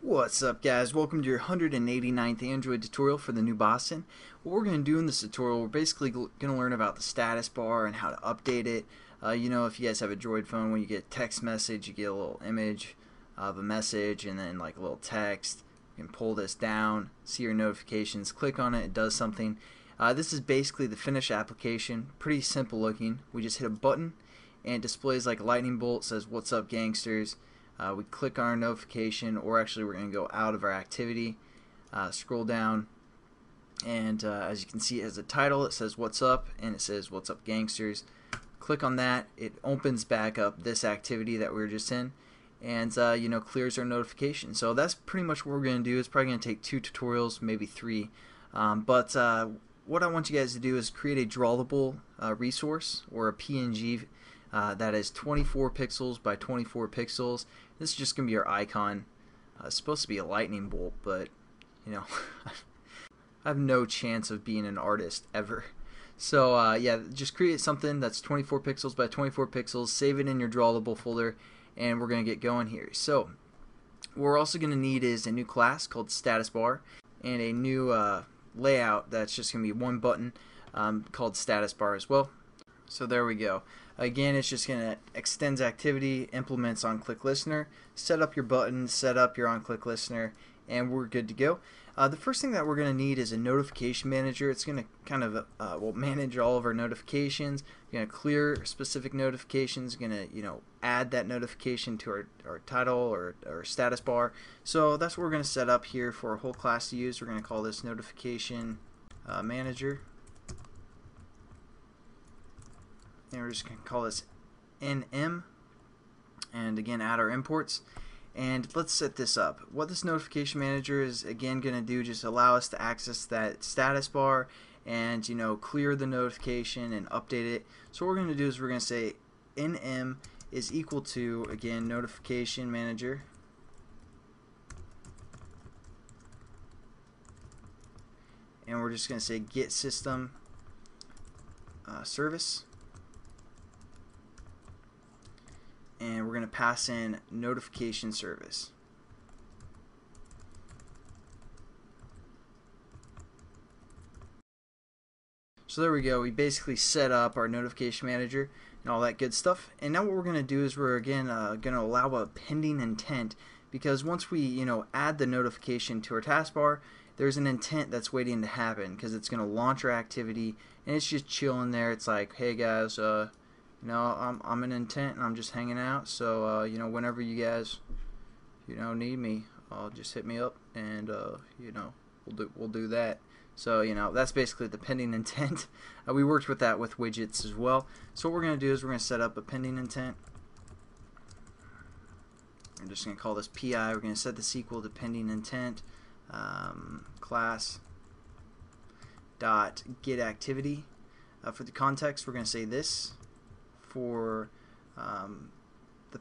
What's up, guys? Welcome to your 189th Android tutorial for the new Boston. What we're going to do in this tutorial, we're basically going to learn about the status bar and how to update it. If you guys have a Droid phone, when you get a text message, you get a little image of a message and then like a little text. You can pull this down, see your notifications, click on it, it does something. This is basically the finished application. Pretty simple looking. We just hit a button and it displays like a lightning bolt, says "What's up, gangsters?" We click on our notification, or actually we're going to go out of our activity, scroll down, and as you can see, it has a title. It says "What's up?" and it says "What's up, gangsters?" Click on that. It opens back up this activity that we were just in, and clears our notification. So that's pretty much what we're going to do. It's probably going to take 2 tutorials, maybe 3, but what I want you guys to do is create a drawable resource or a PNG that is 24 pixels by 24 pixels. This is just going to be our icon. It's supposed to be a lightning bolt, but I have no chance of being an artist ever. So yeah, just create something that's 24 pixels by 24 pixels, save it in your drawable folder, and we're going to get going here. So what we're also going to need is a new class called status bar and a new layout that's just going to be one button called status bar as well. So there we go. Again, it's just going to extends activity, implements on-click listener, set up your button, set up your on-click listener, and we're good to go. The first thing that we're going to need is a notification manager. It's going to kind of manage all of our notifications. We're going to clear specific notifications. We're going to add that notification to our title or status bar. So that's what we're going to set up here for a whole class to use. We're going to call this notification manager. And we're just going to call this NM, and again add our imports, and let's set this up. What this notification manager is again going to do, just allow us to access that status bar and clear the notification and update it. So what we're going to do is we're going to say NM is equal to, again, notification manager, and we're just going to say get system service, and we're going to pass in notification service. So there we go. We basically set up our notification manager and all that good stuff. And now what we're going to do is we're again going to allow a pending intent, because once we add the notification to our taskbar, there's an intent that's waiting to happen, because it's going to launch our activity and it's just chilling there. It's like, hey guys, I'm an intent and I'm just hanging out, so whenever you guys need me, just hit me up, and we'll do that. So that's basically the pending intent. We worked with that with widgets as well. So what we're going to do is we're going to set up a pending intent. I'm just going to call this PI. We're going to set this equal to pending intent class dot get activity. For the context, we're going to say this. For the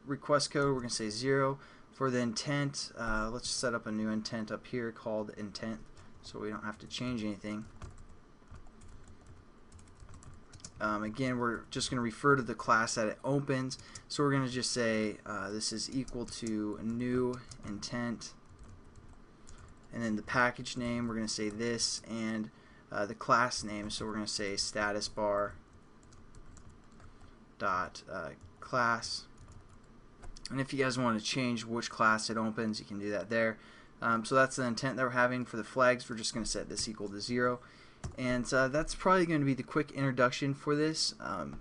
request code, we're going to say 0. For the intent, let's set up a new intent up here called intent, so we don't have to change anything. Again, we're just going to refer to the class that it opens, so we're going to just say this is equal to new intent, and then the package name, we're going to say this, and the class name, so we're going to say status bar dot class. And if you guys want to change which class it opens, you can do that there. So that's the intent that we're having. For the flags, we're just going to set this equal to 0, and that's probably going to be the quick introduction for this.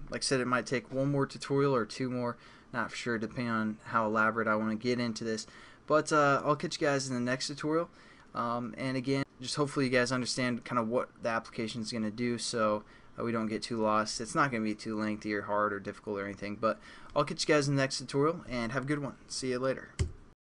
Like I said, it might take 1 more tutorial or 2 more, not for sure, depending on how elaborate I want to get into this, but I'll catch you guys in the next tutorial. And again, just hopefully you guys understand kind of what the application is going to do, so we don't get too lost. It's not going to be too lengthy or hard or difficult or anything, but I'll catch you guys in the next tutorial, and have a good one. See you later.